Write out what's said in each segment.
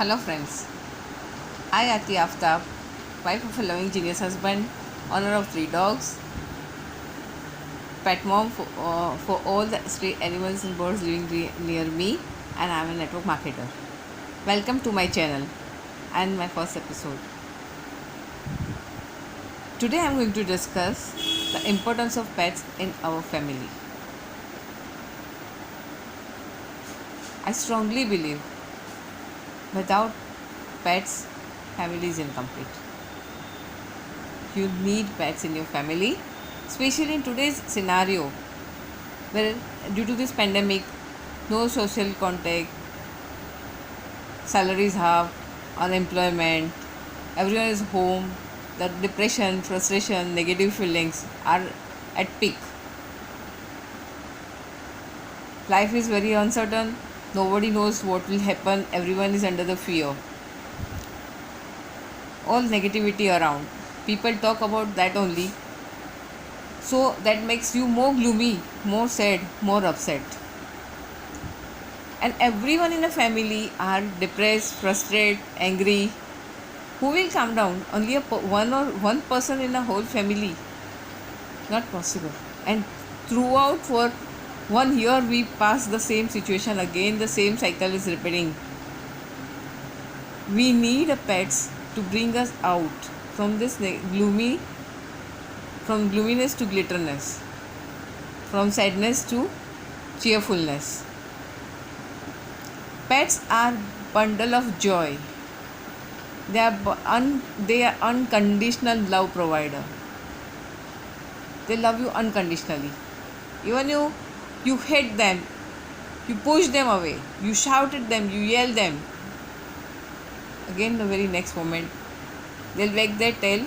Hello friends, I Ati Aftab, wife of a loving genius husband, owner of 3 dogs, pet mom for all the stray animals and birds living near me, and I am a network marketer. Welcome to my channel and my first episode. Today I am going to discuss the importance of pets in our family. I strongly believe without pets, family is incomplete. You need pets in your family, especially in today's scenario where due to this pandemic no social contact, salaries half, unemployment, everyone is home, the depression, frustration, negative feelings are at peak. Life is very uncertain, nobody knows what will happen, everyone is under the fear, all negativity around, people talk about that only, so that makes you more gloomy, more sad, more upset. And everyone in a family are depressed, frustrated, angry. Who will calm down? Only one person in a whole family? Not possible. And throughout for 1 year we pass the same situation again, the same cycle is repeating. We need a pets to bring us out from this from gloominess to glitterness, from sadness to cheerfulness. Pets are bundle of joy. They are unconditional love provider. They love you unconditionally. Even you hate them, you push them away, you shout at them, you yell them. Again the very next moment they'll wag their tail,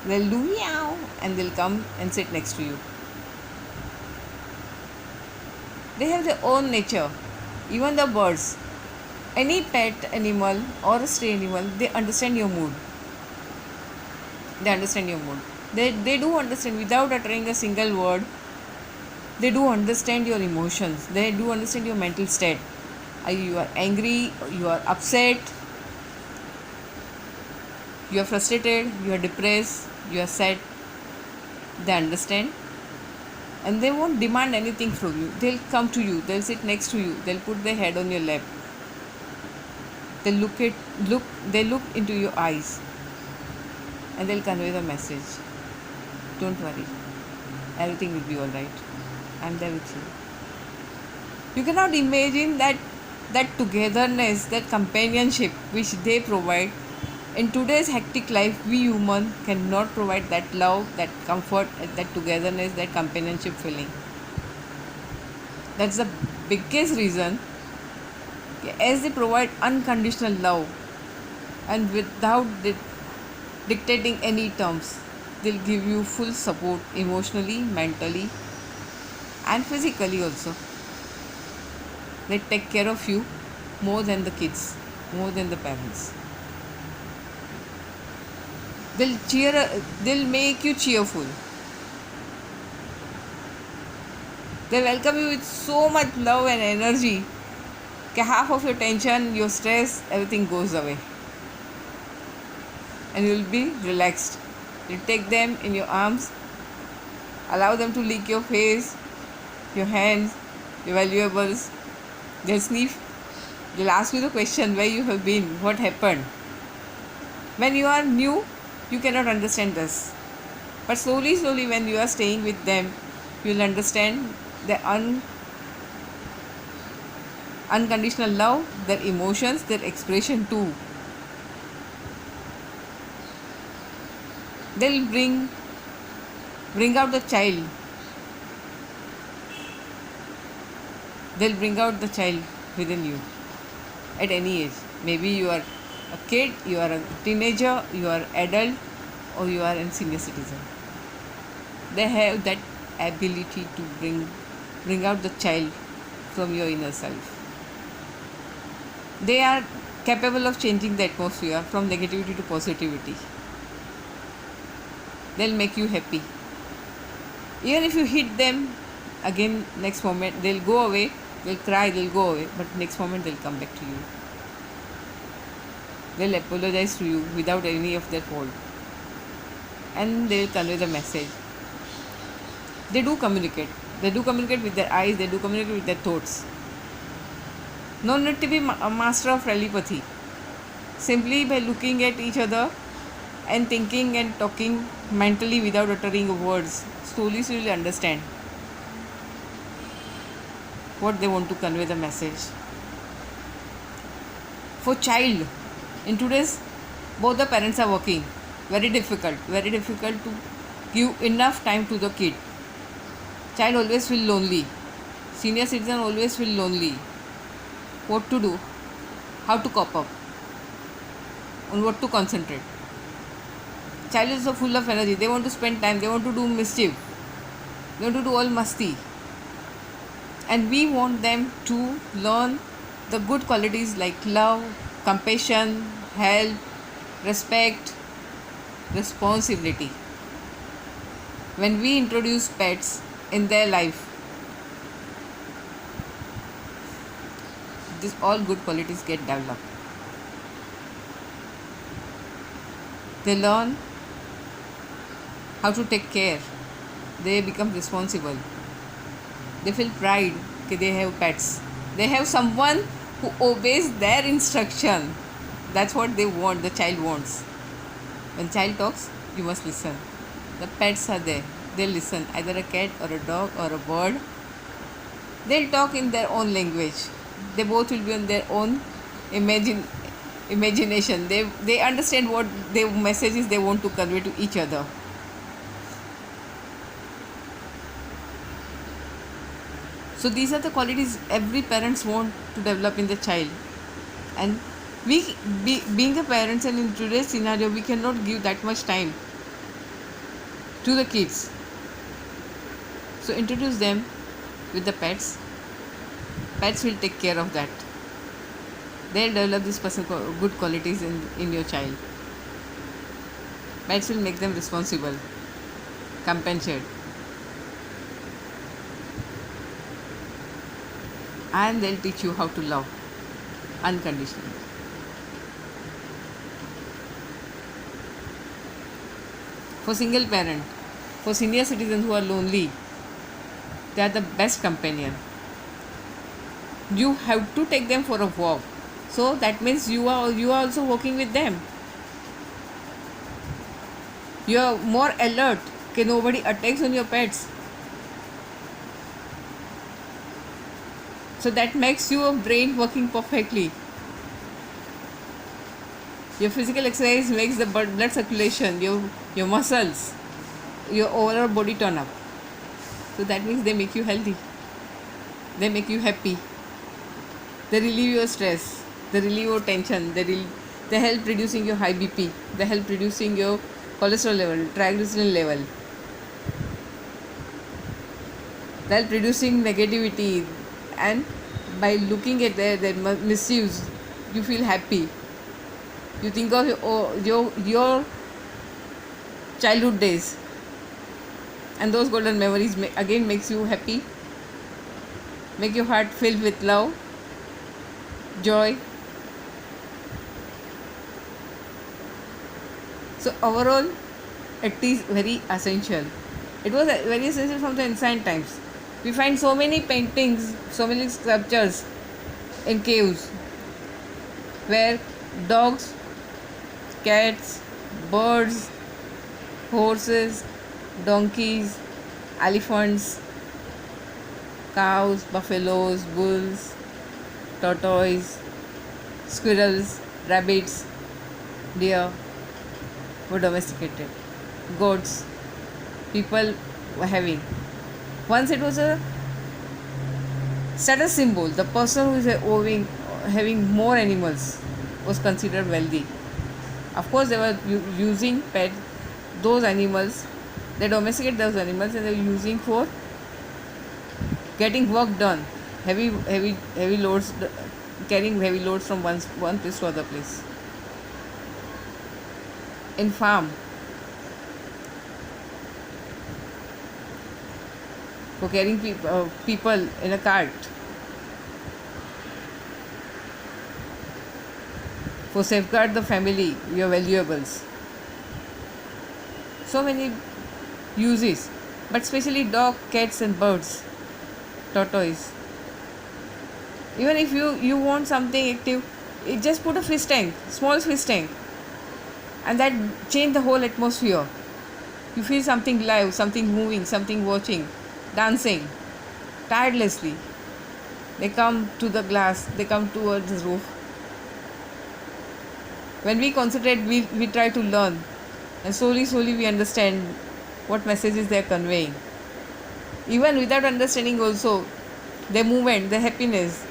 they'll do meow and they'll come and sit next to you. They have their own nature. Even the birds, any pet animal or a stray animal, they understand your mood. They understand your mood. They do understand without uttering a single word. They do understand your emotions. They do understand your mental state. You are angry, you are upset, you are frustrated, you are depressed, you are sad. They understand and they won't demand anything from you. They'll come to you, they'll sit next to you, they'll put their head on your lap. They look into your eyes and they'll convey the message. Don't worry, everything will be alright. I'm there with you. You cannot imagine that togetherness, that companionship which they provide. In today's hectic life, we human cannot provide that love, that comfort, that togetherness, that companionship feeling. That's the biggest reason. As they provide unconditional love and without dictating any terms, they'll give you full support emotionally, mentally, and physically also. They take care of you more than the kids, more than the parents. They'll make you cheerful. They welcome you with so much love and energy that half of your tension, your stress, everything goes away. And you'll be relaxed. You take them in your arms, allow them to lick your face, your hands, your valuables. They'll sniff. They'll ask you the question where you have been, what happened. When you are new, you cannot understand this. But slowly, when you are staying with them, you will understand their unconditional love, their emotions, their expression too. They'll bring out the child. They'll bring out the child within you at any age. Maybe you are a kid, you are a teenager, you are adult, or you are a senior citizen. They have that ability to bring out the child from your inner self. They are capable of changing the atmosphere from negativity to positivity. They'll make you happy. Even if you hit them, again next moment they'll go away, they'll cry, they'll go away, but next moment they'll come back to you. They'll apologize to you without any of their fault, and they'll convey the message. They do communicate. They do communicate with their eyes. They do communicate with their thoughts. No need to be a master of telepathy. Simply by looking at each other and thinking and talking mentally without uttering words, slowly you will understand what they want to convey the message. For child, in today's, both the parents are working. Very difficult to give enough time to the kid. Child always feel lonely. Senior citizen always feel lonely. What to do? How to cope up? On what to concentrate? Child is so full of energy. They want to spend time. They want to do mischief. They want to do all masti. And we want them to learn the good qualities like love, compassion, help, respect, responsibility. When we introduce pets in their life, these all good qualities get developed. They learn how to take care. They become responsible. They feel pride that they have pets. They have someone who obeys their instruction. That's what they want, the child wants. When child talks, you must listen. The pets are there. They'll listen. Either a cat or a dog or a bird. They'll talk in their own language. They both will be on their own imagination. They understand what the messages they want to convey to each other. So these are the qualities every parents want to develop in the child. And being a parents, and in today's scenario, we cannot give that much time to the kids. So introduce them with the pets. Pets will take care of that. They'll develop these good qualities in your child. Pets will make them responsible, compassionate, and they'll teach you how to love unconditionally. For single parent, for senior citizens who are lonely, they are the best companion. You have to take them for a walk. So that means you are also working with them. You are more alert. Okay, nobody attacks on your pets. So that makes your brain working perfectly. Your physical exercise makes the blood circulation, your muscles, your overall body turn up. So that means they make you healthy. They make you happy. They relieve your stress. They relieve your tension. They help reducing your high BP. They help reducing your cholesterol level, triglyceride level. They help reducing negativity. And by looking at their misuse, you feel happy. You think of your childhood days, and those golden memories again makes you happy, make your heart filled with love, joy. So overall, it is very essential. It was very essential from the ancient times. We find so many paintings, so many sculptures in caves where dogs, cats, birds, horses, donkeys, elephants, cows, buffaloes, bulls, tortoise, squirrels, rabbits, deer were domesticated. Goats, people were having. Once it was a status symbol. The person who is having more animals was considered wealthy. Of course, they were using those animals. They domesticated those animals and they were using for getting work done. Heavy loads, carrying heavy loads from one place to other place. In farm, for carrying people in a cart, For safeguard the family, your valuables. So many uses, but especially dog, cats, and birds, tortoise. Even if you want something active, just put a fish tank, small fish tank, and that change the whole atmosphere. You feel something live, something moving, something watching, dancing, tirelessly. They come to the glass, they come towards the roof. When we concentrate, we try to learn, and slowly we understand what messages they are conveying. Even without understanding, also, their movement, their happiness,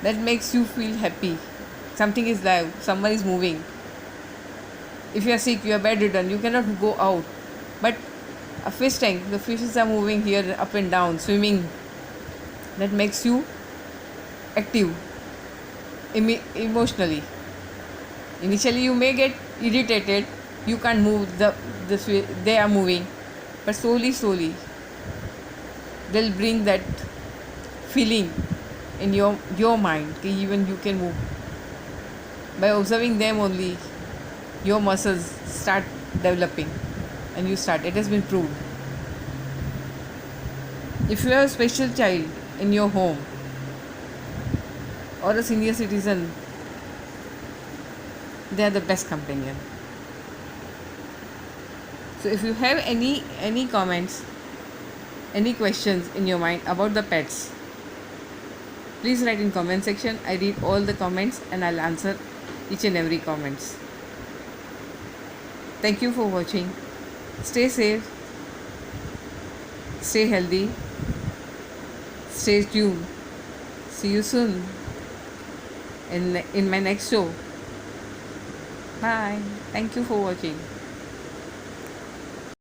that makes you feel happy. Something is live, someone is moving. If you are sick, you are bedridden, you cannot go out. But a fish tank, the fishes are moving here up and down, swimming. That makes you active emotionally. Initially, you may get irritated, you can't move they are moving, but slowly, they'll bring that feeling in your mind. Even you can move. By observing them only, your muscles start developing, and you start. It has been proved. If you have a special child in your home or a senior citizen, they are the best companion. So if you have any comments, any questions in your mind about the pets, please write in comment section. I read all the comments and I'll answer each and every comments. Thank you for watching. Stay safe, stay healthy, stay tuned. See you soon in my next show. Bye. Thank you for watching.